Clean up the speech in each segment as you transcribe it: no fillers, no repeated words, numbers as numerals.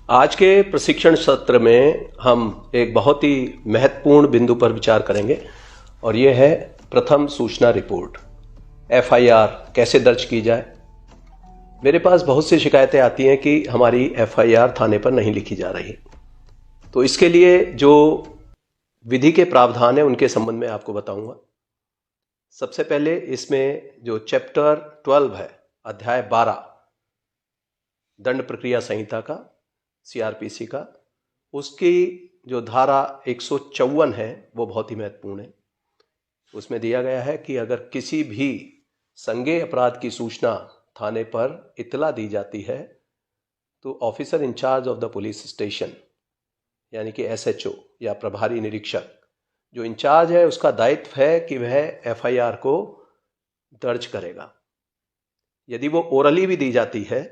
आज के प्रशिक्षण सत्र में हम एक बहुत ही महत्वपूर्ण बिंदु पर विचार करेंगे और यह है प्रथम सूचना रिपोर्ट। एफआईआर कैसे दर्ज की जाए। मेरे पास बहुत सी शिकायतें आती हैं कि हमारी एफआईआर थाने पर नहीं लिखी जा रही, तो इसके लिए जो विधि के प्रावधान है उनके संबंध में आपको बताऊंगा। सबसे पहले इसमें जो चैप्टर 12 है, अध्याय 12 दंड प्रक्रिया संहिता का, सीआरपीसी का, उसकी जो धारा 154 है वो बहुत ही महत्वपूर्ण है। उसमें दिया गया है कि अगर किसी भी संज्ञेय अपराध की सूचना थाने पर इतला दी जाती है तो officer in charge of the police station यानी कि एसएचओ या प्रभारी निरीक्षक जो इंचार्ज है उसका दायित्व है कि वह एफआईआर को दर्ज करेगा। यदि वो ओरली भी दी जाती है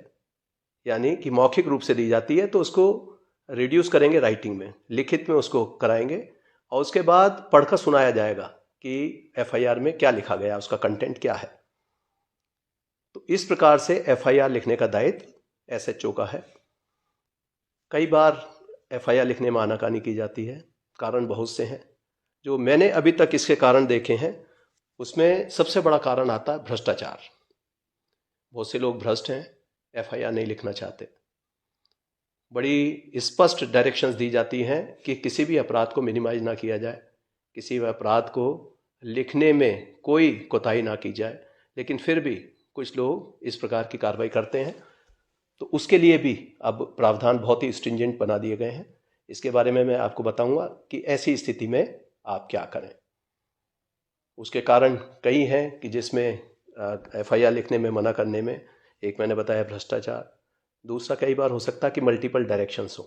यानी कि मौखिक रूप से दी जाती है तो उसको रिड्यूस करेंगे राइटिंग में, लिखित में उसको कराएंगे और उसके बाद पढ़कर सुनाया जाएगा कि एफआईआर में क्या लिखा गया, उसका कंटेंट क्या है। तो इस प्रकार से एफआईआर लिखने का दायित्व एसएचओ का है। कई बार एफआईआर लिखने में आनाकानी की जाती है, कारण बहुत से हैं। जो मैंने अभी तक इसके कारण देखे हैं उसमें सबसे बड़ा कारण आता है भ्रष्टाचार। बहुत से लोग भ्रष्ट हैं, एफआईआर नहीं लिखना चाहते। बड़ी स्पष्ट डायरेक्शंस दी जाती हैं कि किसी भी अपराध को मिनिमाइज ना किया जाए, किसी भी अपराध को लिखने में कोई कोताही ना की जाए, लेकिन फिर भी कुछ लोग इस प्रकार की कार्रवाई करते हैं। तो उसके लिए भी अब प्रावधान बहुत ही स्ट्रिंजेंट बना दिए गए हैं। इसके बारे में मैं आपको बताऊंगा कि ऐसी स्थिति में आप क्या करें। उसके कारण कई हैं कि जिसमें एफआईआर लिखने में मना करने में, एक मैंने बताया भ्रष्टाचार, दूसरा कई बार हो सकता है कि मल्टीपल डायरेक्शंस हो।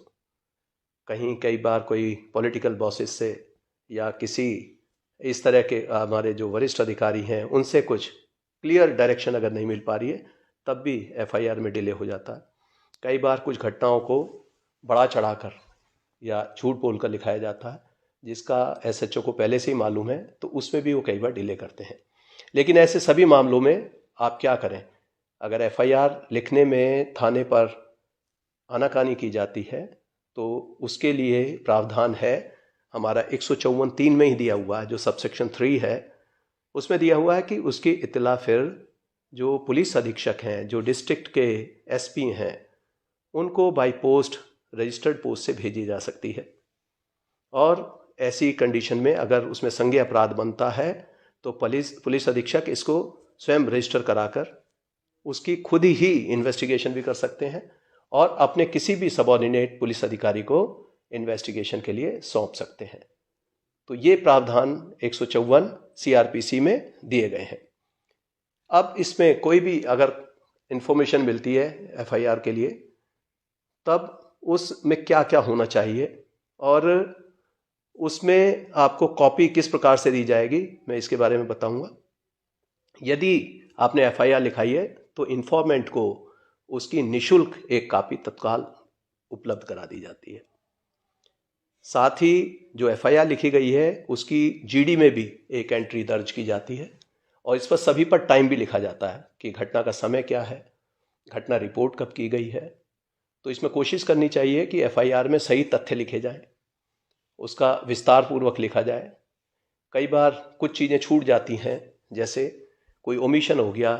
कई बार कोई पॉलिटिकल बॉसेस से या किसी इस तरह के हमारे जो वरिष्ठ अधिकारी हैं उनसे कुछ क्लियर डायरेक्शन अगर नहीं मिल पा रही है तब भी एफआईआर में डिले हो जाता है। कई बार कुछ घटनाओं को बढ़ा चढ़ाकर या झूठ बोलकर लिखाया जाता है जिसका एसएचओ को पहले से ही मालूम है, तो उसमें भी वो कई बार डिले करते हैं। लेकिन ऐसे सभी मामलों में आप क्या करें, अगर एफआईआर लिखने में थाने पर आनाकानी की जाती है तो उसके लिए प्रावधान है हमारा 154(3) में ही दिया हुआ है, जो सबसेक्शन 3 है उसमें दिया हुआ है कि उसकी इत्तला फिर जो पुलिस अधीक्षक हैं, जो डिस्ट्रिक्ट के एसपी हैं, उनको बाय पोस्ट, रजिस्टर्ड पोस्ट से भेजी जा सकती है। और ऐसी कंडीशन में अगर उसमें संज्ञेय अपराध बनता है तो पुलिस अधीक्षक इसको स्वयं रजिस्टर कराकर उसकी खुद ही इन्वेस्टिगेशन भी कर सकते हैं और अपने किसी भी सबऑर्डिनेट पुलिस अधिकारी को इन्वेस्टिगेशन के लिए सौंप सकते हैं। तो ये प्रावधान 154 सीआरपीसी में दिए गए हैं। अब इसमें कोई भी अगर इंफॉर्मेशन मिलती है एफआईआर के लिए तब उसमें क्या क्या होना चाहिए और उसमें आपको कॉपी किस प्रकार से दी जाएगी, मैं इसके बारे में बताऊंगा। यदि आपने एफआईआर लिखाई है तो इन्फॉर्मेंट को उसकी निशुल्क एक कॉपी तत्काल उपलब्ध करा दी जाती है। साथ ही जो एफआईआर लिखी गई है उसकी जीडी में भी एक एंट्री दर्ज की जाती है और इस पर सभी पर टाइम भी लिखा जाता है कि घटना का समय क्या है, घटना रिपोर्ट कब की गई है। तो इसमें कोशिश करनी चाहिए कि एफआईआर में सही तथ्य लिखे जाएं, उसका विस्तार पूर्वक लिखा जाए। कई बार कुछ चीज़ें छूट जाती हैं, जैसे कोई ओमिशन हो गया,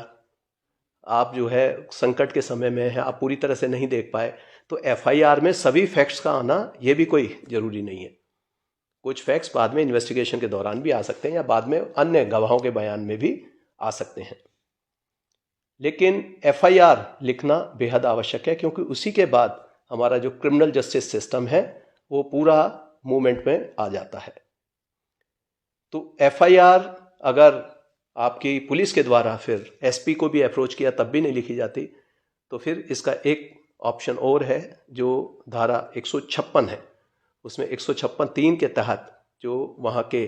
आप जो है संकट के समय में है, आप पूरी तरह से नहीं देख पाए, तो एफआईआर में सभी फैक्ट्स का आना ये भी कोई ज़रूरी नहीं है। कुछ फैक्ट्स बाद में इन्वेस्टिगेशन के दौरान भी आ सकते हैं या बाद में अन्य गवाहों के बयान में भी आ सकते हैं। लेकिन एफआईआर लिखना बेहद आवश्यक है क्योंकि उसी के बाद हमारा जो क्रिमिनल जस्टिस सिस्टम है वो पूरा मूवमेंट में आ जाता है। तो एफआईआर अगर आपकी पुलिस के द्वारा फिर एसपी को भी अप्रोच किया तब भी नहीं लिखी जाती, तो फिर इसका एक ऑप्शन और है जो धारा 156 है, उसमें 156(3) के तहत जो वहाँ के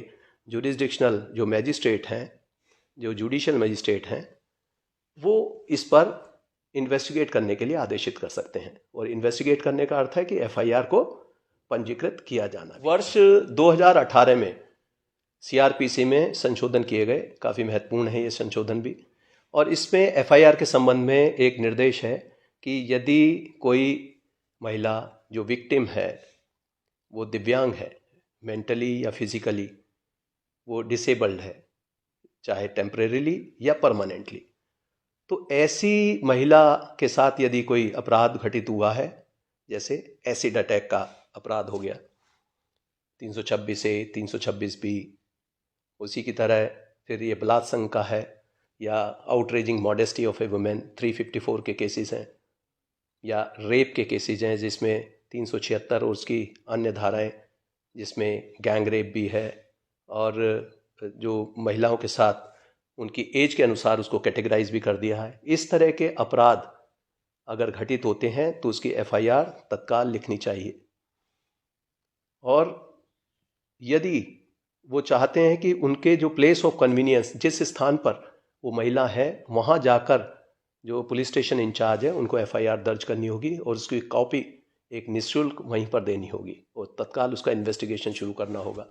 जुरिस्डिक्शनल जो मैजिस्ट्रेट हैं, जो जुडिशियल मैजिस्ट्रेट हैं, वो इस पर इन्वेस्टिगेट करने के लिए आदेशित कर सकते हैं। और इन्वेस्टिगेट करने का अर्थ है कि एफआईआर को पंजीकृत किया जाना। वर्ष 2018 में सीआरपीसी में संशोधन किए गए, काफ़ी महत्वपूर्ण है ये संशोधन भी, और इसमें एफआईआर के संबंध में एक निर्देश है कि यदि कोई महिला जो विक्टिम है वो दिव्यांग है, मेंटली या फिजिकली वो डिसेबल्ड है, चाहे टेम्परेरीली या परमानेंटली, तो ऐसी महिला के साथ यदि कोई अपराध घटित हुआ है, जैसे एसिड अटैक का अपराध हो गया 326A 326B, उसी की तरह फिर ये बलात्संग का है, या outraging modesty of A women 354 के केसेस हैं, या रेप के केसेस हैं जिसमें 376 और उसकी अन्य धाराएं जिसमें गैंग रेप भी है, और जो महिलाओं के साथ उनकी एज के अनुसार उसको कैटेगराइज भी कर दिया है। इस तरह के अपराध अगर घटित होते हैं तो उसकी एफआईआर तत्काल लिखनी चाहिए। और यदि वो चाहते हैं कि उनके जो प्लेस ऑफ कन्वीनियंस, जिस स्थान पर वो महिला है वहाँ जाकर जो पुलिस स्टेशन इंचार्ज है उनको एफआईआर दर्ज करनी होगी और उसकी कॉपी एक निःशुल्क वहीं पर देनी होगी और तत्काल उसका इन्वेस्टिगेशन शुरू करना होगा।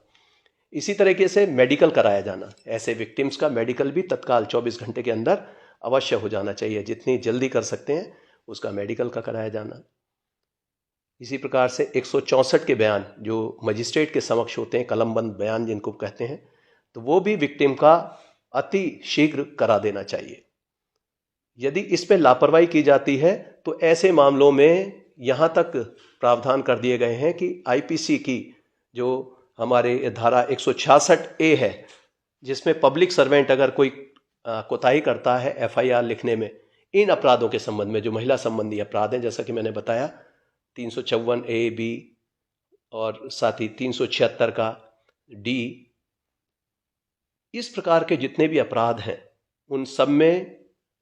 इसी तरीके से मेडिकल कराया जाना, ऐसे विक्टिम्स का मेडिकल भी तत्काल 24 घंटे के अंदर अवश्य हो जाना चाहिए, जितनी जल्दी कर सकते हैं उसका मेडिकल का कराया जाना। इसी प्रकार से 164 के बयान जो मजिस्ट्रेट के समक्ष होते हैं, कलमबंद बयान जिनको कहते हैं, तो वो भी विक्टिम का अति शीघ्र करा देना चाहिए। यदि इसमें लापरवाही की जाती है तो ऐसे मामलों में यहाँ तक प्रावधान कर दिए गए हैं कि आईपीसी की जो हमारे धारा 166A है, जिसमें पब्लिक सर्वेंट अगर कोई कोताही करता है एफआईआर लिखने में इन अपराधों के संबंध में, जो महिला संबंधी अपराध हैं, जैसा कि मैंने बताया 354A-B और साथ ही 376 का D, इस प्रकार के जितने भी अपराध हैं उन सब में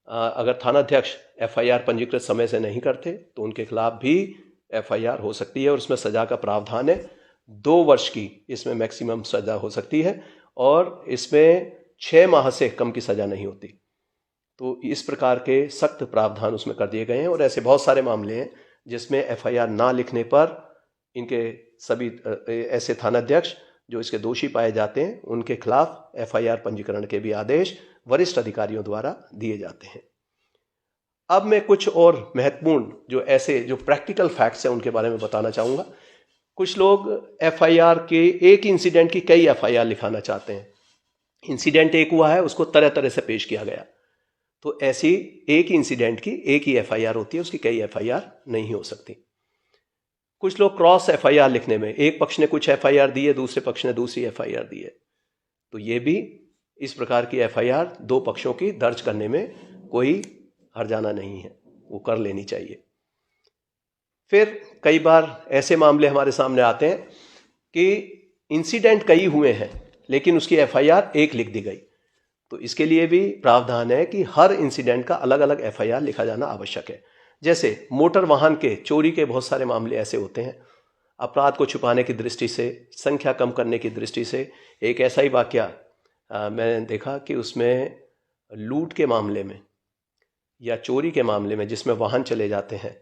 अगर थानाध्यक्ष एफआईआर पंजीकृत समय से नहीं करते तो उनके खिलाफ भी एफआईआर हो सकती है और उसमें सजा का प्रावधान है 2 वर्ष की, इसमें मैक्सिमम सजा हो सकती है और इसमें 6 माह से कम की सजा नहीं होती। तो इस प्रकार के सख्त प्रावधान उसमें कर दिए गए हैं और ऐसे बहुत सारे मामले हैं जिसमें एफआईआर ना लिखने पर इनके सभी ऐसे थानाध्यक्ष जो इसके दोषी पाए जाते हैं उनके खिलाफ एफआईआर पंजीकरण के भी आदेश वरिष्ठ अधिकारियों द्वारा दिए जाते हैं। अब मैं कुछ और महत्वपूर्ण जो ऐसे जो प्रैक्टिकल फैक्ट्स हैं उनके बारे में बताना चाहूँगा। कुछ लोग एफआईआर के एक इंसिडेंट की कई एफआईआर लिखाना चाहते हैं। इंसिडेंट एक हुआ है, उसको तरह तरह से पेश किया गया, तो ऐसी एक इंसिडेंट की एक ही एफआईआर होती है, उसकी कई एफआईआर नहीं हो सकती। कुछ लोग क्रॉस एफआईआर लिखने में, एक पक्ष ने कुछ एफआईआर दी है, दूसरे पक्ष ने दूसरी एफआईआर दी है, तो ये भी इस प्रकार की एफआईआर 2 पक्षों की दर्ज करने में कोई हर्जाना नहीं है, वो कर लेनी चाहिए। फिर कई बार ऐसे मामले हमारे सामने आते हैं कि इंसिडेंट कई हुए हैं लेकिन उसकी एफआईआर एक लिख दी गई, तो इसके लिए भी प्रावधान है कि हर इंसिडेंट का अलग अलग एफआईआर लिखा जाना आवश्यक है। जैसे मोटर वाहन के चोरी के बहुत सारे मामले ऐसे होते हैं, अपराध को छुपाने की दृष्टि से, संख्या कम करने की दृष्टि से एक ऐसा ही वाकया मैंने देखा कि उसमें लूट के मामले में या चोरी के मामले में जिसमें वाहन चले जाते हैं,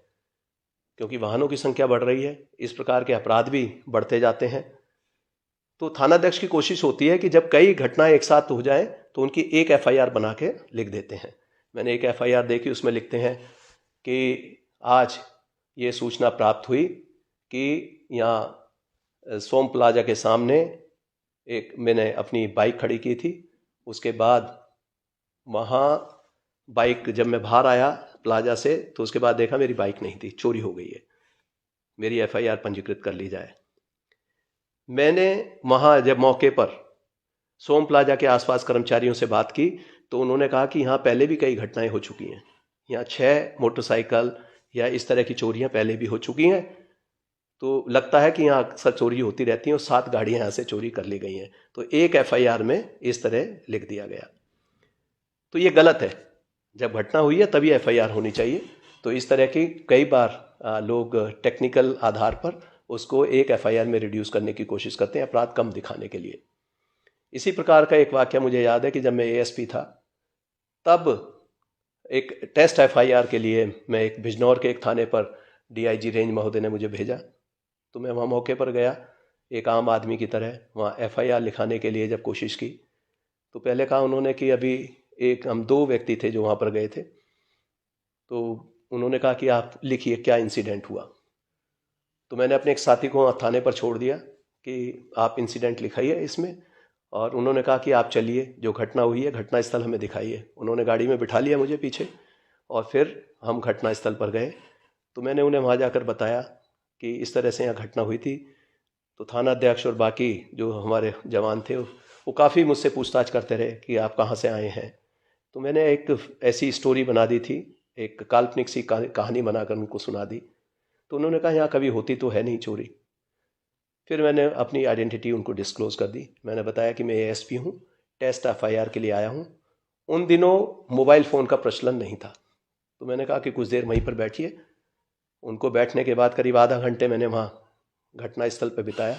क्योंकि वाहनों की संख्या बढ़ रही है, इस प्रकार के अपराध भी बढ़ते जाते हैं, तो थानाध्यक्ष की कोशिश होती है कि जब कई घटनाएं एक साथ हो जाएं तो उनकी एक एफआईआर बना के लिख देते हैं। मैंने एक एफआईआर देखी, उसमें लिखते हैं कि आज ये सूचना प्राप्त हुई कि यहाँ सोम प्लाजा के सामने मैंने अपनी बाइक खड़ी की थी, उसके बाद वहाँ बाइक जब मैं बाहर आया प्लाजा से तो उसके बाद देखा मेरी बाइक नहीं थी, चोरी हो गई है, मेरी एफआईआर पंजीकृत कर ली जाए। मैंने वहाँ जब मौके पर सोम प्लाजा के आसपास कर्मचारियों से बात की तो उन्होंने कहा कि यहाँ पहले भी कई घटनाएं हो चुकी हैं, यहाँ 6 मोटरसाइकिल या इस तरह की चोरियाँ पहले भी हो चुकी हैं, तो लगता है कि यहाँ अक्सर चोरी होती रहती हैं और 7 गाड़ियाँ यहाँ से चोरी कर ली गई हैं, तो एक एफआईआर में इस तरह लिख दिया गया। तो ये गलत है, जब घटना हुई है तभी एफआईआर होनी चाहिए। तो इस तरह की कई बार लोग टेक्निकल आधार पर उसको एक एफआईआर में रिड्यूस करने की कोशिश करते हैं अपराध कम दिखाने के लिए। इसी प्रकार का एक वाक्य मुझे याद है कि जब मैं एएसपी था तब एक टेस्ट एफआईआर के लिए मैं एक बिजनौर के एक थाने पर डीआईजी रेंज महोदय ने मुझे भेजा, तो मैं वहाँ मौके पर गया एक आम आदमी की तरह। वहाँ एफआईआर लिखाने के लिए जब कोशिश की तो पहले कहा उन्होंने कि अभी हम 2 व्यक्ति थे जो वहाँ पर गए थे, तो उन्होंने कहा कि आप लिखिए क्या इंसिडेंट हुआ। तो मैंने अपने एक साथी को थाने पर छोड़ दिया कि आप इंसिडेंट लिखाइए इसमें, और उन्होंने कहा कि आप चलिए, जो घटना हुई है घटना स्थल हमें दिखाइए। उन्होंने गाड़ी में बिठा लिया मुझे पीछे, और फिर हम घटना स्थल पर गए। तो मैंने उन्हें वहाँ जाकर बताया कि इस तरह से यहाँ घटना हुई थी। तो थाना अध्यक्ष और बाकी जो हमारे जवान थे वो काफ़ी मुझसे पूछताछ करते रहे कि आप कहाँ से आए हैं। तो मैंने एक ऐसी स्टोरी बना दी थी, एक काल्पनिक सी कहानी बनाकर उनको सुना दी। तो उन्होंने कहा यहाँ कभी होती तो है नहीं चोरी। फिर मैंने अपनी आइडेंटिटी उनको डिस्क्लोज़ कर दी। मैंने बताया कि मैं एएसपी हूँ, टेस्ट एफआईआर के लिए आया हूँ। उन दिनों मोबाइल फ़ोन का प्रचलन नहीं था। तो मैंने कहा कि कुछ देर वहीं पर बैठिए। उनको बैठने के बाद करीब आधा घंटे मैंने वहाँ घटना स्थल पर बिताया,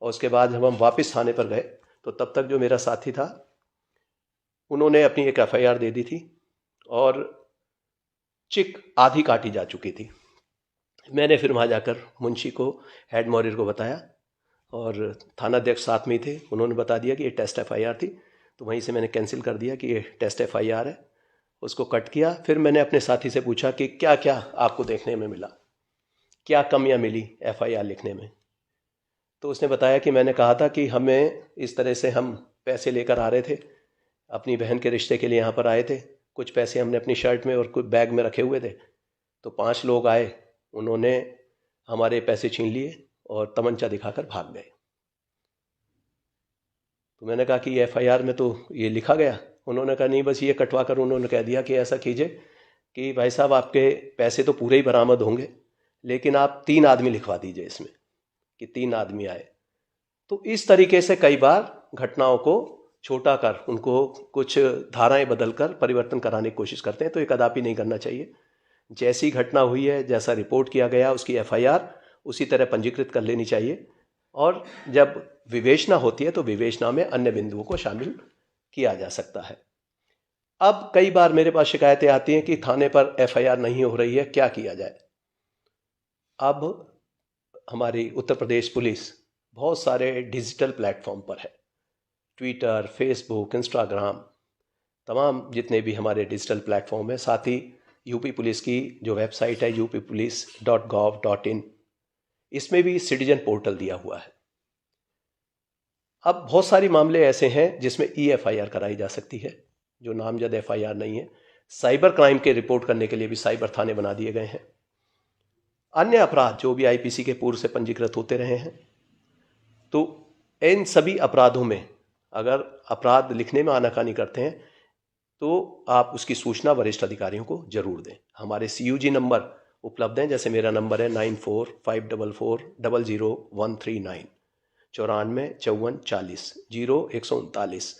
और उसके बाद जब हम वापस थाने पर गए तो तब तक जो मेरा साथी था उन्होंने अपनी एक एफआईआर दे दी थी, और चिक आधी काटी जा चुकी थी। मैंने फिर वहाँ जाकर मुंशी को, हेड मॉरियर को बताया, और थाना अध्यक्ष साथ में ही थे। उन्होंने बता दिया कि ये टेस्ट एफआईआर थी। तो वहीं से मैंने कैंसिल कर दिया कि ये टेस्ट एफआईआर है, उसको कट किया। फिर मैंने अपने साथी से पूछा कि क्या क्या आपको देखने में मिला, क्या कमियां मिली एफआईआर लिखने में। तो उसने बताया कि मैंने कहा था कि हमें इस तरह से हम पैसे लेकर आ रहे थे, अपनी बहन के रिश्ते के लिए यहाँ पर आए थे। कुछ पैसे हमने अपनी शर्ट में और कुछ बैग में रखे हुए थे। तो 5 लोग आए, उन्होंने हमारे पैसे छीन लिए और तमंचा दिखाकर भाग गए। तो मैंने कहा कि एफआईआर में तो ये लिखा गया। उन्होंने कहा नहीं, बस ये कटवा कर उन्होंने कह दिया कि ऐसा कीजिए कि भाई साहब आपके पैसे तो पूरे ही बरामद होंगे, लेकिन आप 3 आदमी लिखवा दीजिए इसमें कि 3 आदमी आए। तो इस तरीके से कई बार घटनाओं को छोटा कर उनको कुछ धाराएं बदलकर परिवर्तन कराने की कोशिश करते हैं। तो ये कदापि नहीं करना चाहिए। जैसी घटना हुई है, जैसा रिपोर्ट किया गया, उसकी एफआईआर उसी तरह पंजीकृत कर लेनी चाहिए, और जब विवेचना होती है तो विवेचना में अन्य बिंदुओं को शामिल किया जा सकता है। अब कई बार मेरे पास शिकायतें आती हैं कि थाने पर एफआईआर नहीं हो रही है, क्या किया जाए। अब हमारी उत्तर प्रदेश पुलिस बहुत सारे डिजिटल प्लेटफॉर्म पर है, ट्विटर, फेसबुक, इंस्टाग्राम, तमाम जितने भी हमारे डिजिटल प्लेटफॉर्म है। साथ ही यूपी पुलिस की जो वेबसाइट है uppolice.gov.in, इसमें भी सिटीजन पोर्टल दिया हुआ है। अब बहुत सारे मामले ऐसे हैं जिसमें EFIR कराई जा सकती है, जो नामजद FIR नहीं है। साइबर क्राइम के रिपोर्ट करने के लिए भी साइबर थाने बना दिए गए हैं। अन्य अपराध जो भी IPC के पूर्व से पंजीकृत होते रहे हैं, तो इन सभी अपराधों में अगर अपराध लिखने में आनाकानी करते हैं तो आप उसकी सूचना वरिष्ठ अधिकारियों को जरूर दें। हमारे CUG नंबर उपलब्ध हैं, जैसे मेरा नंबर है 9454400139 9454400139।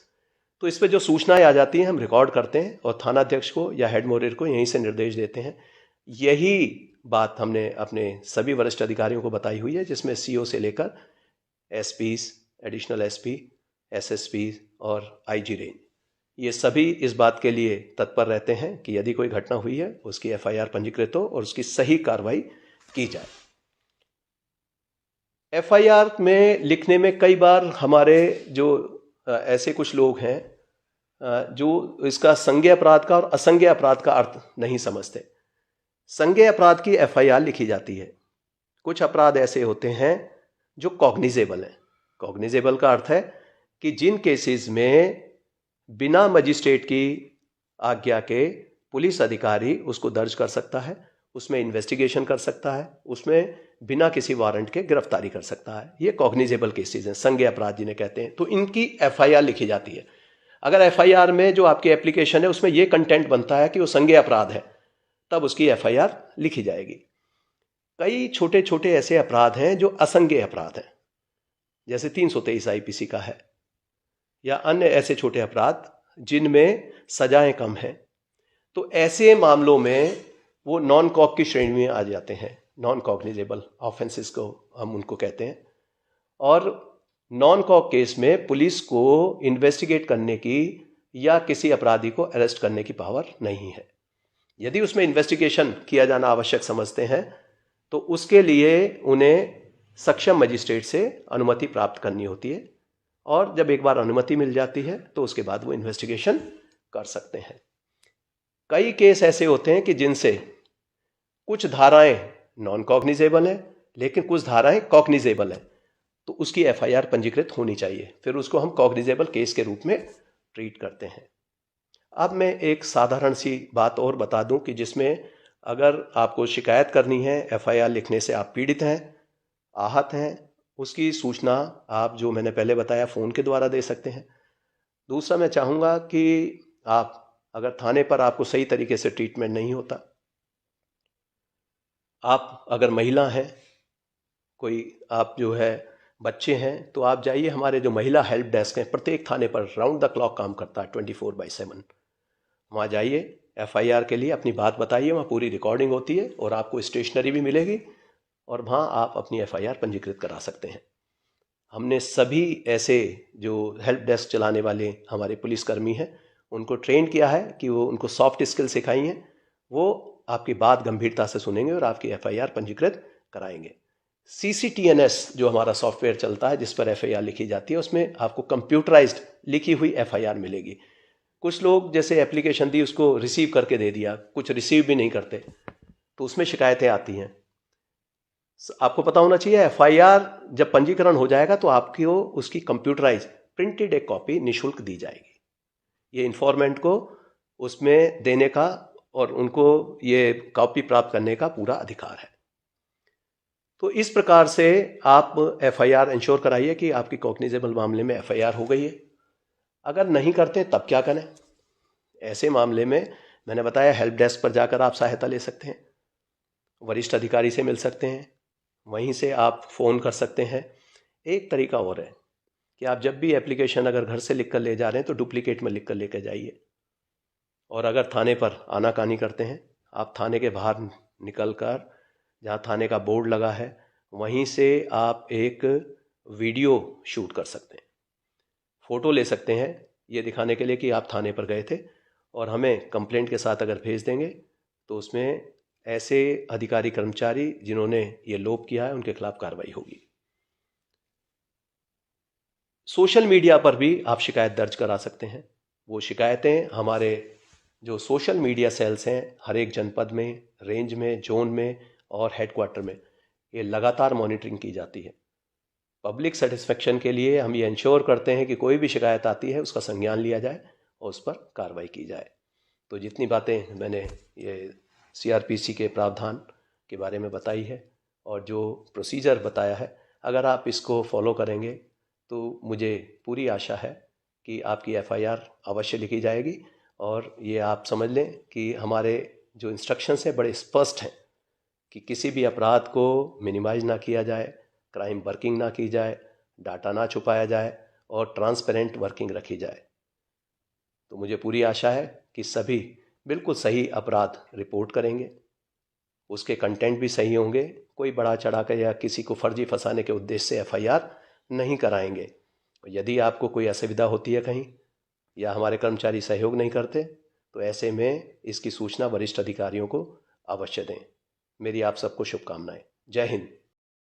तो इस पर जो सूचनाएं आ जाती हैं हम रिकॉर्ड करते हैं और थानाध्यक्ष को या हेड मॉरियर को यहीं से निर्देश देते हैं। यही बात हमने अपने सभी वरिष्ठ अधिकारियों को बताई हुई है, जिसमें CO से लेकर SPs, एडिशनल SP, SSP और IG रेंज, ये सभी इस बात के लिए तत्पर रहते हैं कि यदि कोई घटना हुई है उसकी FIR पंजीकृत हो और उसकी सही कार्रवाई की जाए। FIR में लिखने में कई बार हमारे जो ऐसे कुछ लोग हैं जो इसका संज्ञेय अपराध का और असंज्ञेय अपराध का अर्थ नहीं समझते। संज्ञेय अपराध की FIR लिखी जाती है। कुछ अपराध ऐसे होते हैं जो कॉग्निजेबल हैं। कॉग्निजेबल का अर्थ है कि जिन केसेस में बिना मजिस्ट्रेट की आज्ञा के पुलिस अधिकारी उसको दर्ज कर सकता है, उसमें इन्वेस्टिगेशन कर सकता है, उसमें बिना किसी वारंट के गिरफ्तारी कर सकता है। ये कॉग्निजेबल केसेस हैं, संज्ञेय अपराध जिन्हें कहते हैं। तो इनकी FIR लिखी जाती है। अगर FIR में जो आपकी एप्लीकेशन है उसमें ये कंटेंट बनता है कि वो संज्ञेय अपराध है, तब उसकी FIR लिखी जाएगी। कई छोटे छोटे ऐसे अपराध हैं जो असंज्ञेय अपराध हैं, जैसे 323 IPC का है, या अन्य ऐसे छोटे अपराध जिनमें सजाएं कम हैं। तो ऐसे मामलों में वो नॉन कॉग की श्रेणी में आ जाते हैं। नॉन कॉग्निजेबल ऑफेंसेस को हम उनको कहते हैं। और नॉन कॉग केस में पुलिस को इन्वेस्टिगेट करने की या किसी अपराधी को अरेस्ट करने की पावर नहीं है। यदि उसमें इन्वेस्टिगेशन किया जाना आवश्यक समझते हैं तो उसके लिए उन्हें सक्षम मजिस्ट्रेट से अनुमति प्राप्त करनी होती है, और जब एक बार अनुमति मिल जाती है तो उसके बाद वो इन्वेस्टिगेशन कर सकते हैं। कई केस ऐसे होते हैं कि जिनसे कुछ धाराएं नॉन कॉग्निजेबल हैं, लेकिन कुछ धाराएं कॉग्निजेबल हैं, तो उसकी एफआईआर पंजीकृत होनी चाहिए, फिर उसको हम कॉग्निजेबल केस के रूप में ट्रीट करते हैं। अब मैं एक साधारण सी बात और बता दूं कि जिसमें अगर आपको शिकायत करनी है, एफआईआर लिखने से आप पीड़ित हैं, आहत हैं, उसकी सूचना आप जो मैंने पहले बताया फ़ोन के द्वारा दे सकते हैं। दूसरा, मैं चाहूँगा कि आप अगर थाने पर आपको सही तरीके से ट्रीटमेंट नहीं होता, आप अगर महिला हैं, कोई आप जो है बच्चे हैं, तो आप जाइए, हमारे जो महिला हेल्प डेस्क हैं प्रत्येक थाने पर राउंड द क्लॉक काम करता है 24/7। वहाँ जाइए, एफआईआर के लिए अपनी बात बताइए, वहाँ पूरी रिकॉर्डिंग होती है और आपको स्टेशनरी भी मिलेगी और वहाँ आप अपनी एफआईआर पंजीकृत करा सकते हैं। हमने सभी ऐसे जो हेल्प डेस्क चलाने वाले हमारे पुलिसकर्मी हैं उनको ट्रेन किया है कि वो उनको सॉफ्ट स्किल सिखाई हैं, वो आपकी बात गंभीरता से सुनेंगे और आपकी एफआईआर पंजीकृत कराएंगे। CCTNS जो हमारा सॉफ्टवेयर चलता है जिस पर एफआईआर लिखी जाती है, उसमें आपको कंप्यूटराइज्ड लिखी हुई एफआईआर मिलेगी। कुछ लोग जैसे एप्लीकेशन दी उसको रिसीव करके दे दिया, कुछ रिसीव भी नहीं करते, तो उसमें शिकायतें आती हैं। आपको पता होना चाहिए एफआईआर जब पंजीकरण हो जाएगा तो आपको उसकी कंप्यूटराइज प्रिंटेड एक कॉपी निःशुल्क दी जाएगी। ये इन्फॉर्मेंट को उसमें देने का और उनको ये कॉपी प्राप्त करने का पूरा अधिकार है। तो इस प्रकार से आप एफआईआर इंश्योर कराइए कि आपकी कॉग्निजेबल मामले में एफआईआर हो गई है। अगर नहीं करते तब क्या करें? ऐसे मामले में मैंने बताया हेल्प डेस्क पर जाकर आप सहायता ले सकते हैं, वरिष्ठ अधिकारी से मिल सकते हैं, वहीं से आप फ़ोन कर सकते हैं। एक तरीका और है कि आप जब भी एप्लीकेशन अगर घर से लिख कर ले जा रहे हैं तो डुप्लीकेट में लिख कर लेकर जाइए, और अगर थाने पर आनाकानी करते हैं, आप थाने के बाहर निकल कर जहाँ थाने का बोर्ड लगा है वहीं से आप एक वीडियो शूट कर सकते हैं, फ़ोटो ले सकते हैं ये दिखाने के लिए कि आप थाने पर गए थे, और हमें कंप्लेंट के साथ अगर भेज देंगे तो उसमें ऐसे अधिकारी कर्मचारी जिन्होंने ये लोप किया है उनके खिलाफ कार्रवाई होगी। सोशल मीडिया पर भी आप शिकायत दर्ज करा सकते हैं। वो शिकायतें हमारे जो सोशल मीडिया सेल्स हैं हर एक जनपद में, रेंज में, जोन में और हेडक्वार्टर में, ये लगातार मॉनिटरिंग की जाती है। पब्लिक सेटिस्फेक्शन के लिए हम ये इंश्योर करते हैं कि कोई भी शिकायत आती है उसका संज्ञान लिया जाए और उस पर कार्रवाई की जाए। तो जितनी बातें मैंने ये CRPC के प्रावधान के बारे में बताई है और जो प्रोसीजर बताया है, अगर आप इसको फॉलो करेंगे तो मुझे पूरी आशा है कि आपकी एफआईआर अवश्य लिखी जाएगी। और ये आप समझ लें कि हमारे जो इंस्ट्रक्शंस हैं बड़े स्पष्ट हैं कि किसी भी अपराध को मिनिमाइज ना किया जाए, क्राइम वर्किंग ना की जाए, डाटा ना छुपाया जाए और ट्रांसपेरेंट वर्किंग रखी जाए। तो मुझे पूरी आशा है कि सभी बिल्कुल सही अपराध रिपोर्ट करेंगे, उसके कंटेंट भी सही होंगे, कोई बढ़ा चढ़ा कर या किसी को फर्जी फंसाने के उद्देश्य से एफआईआर नहीं कराएंगे। यदि आपको कोई असुविधा होती है कहीं या हमारे कर्मचारी सहयोग नहीं करते तो ऐसे में इसकी सूचना वरिष्ठ अधिकारियों को अवश्य दें। मेरी आप सबको शुभकामनाएं। जय हिंद।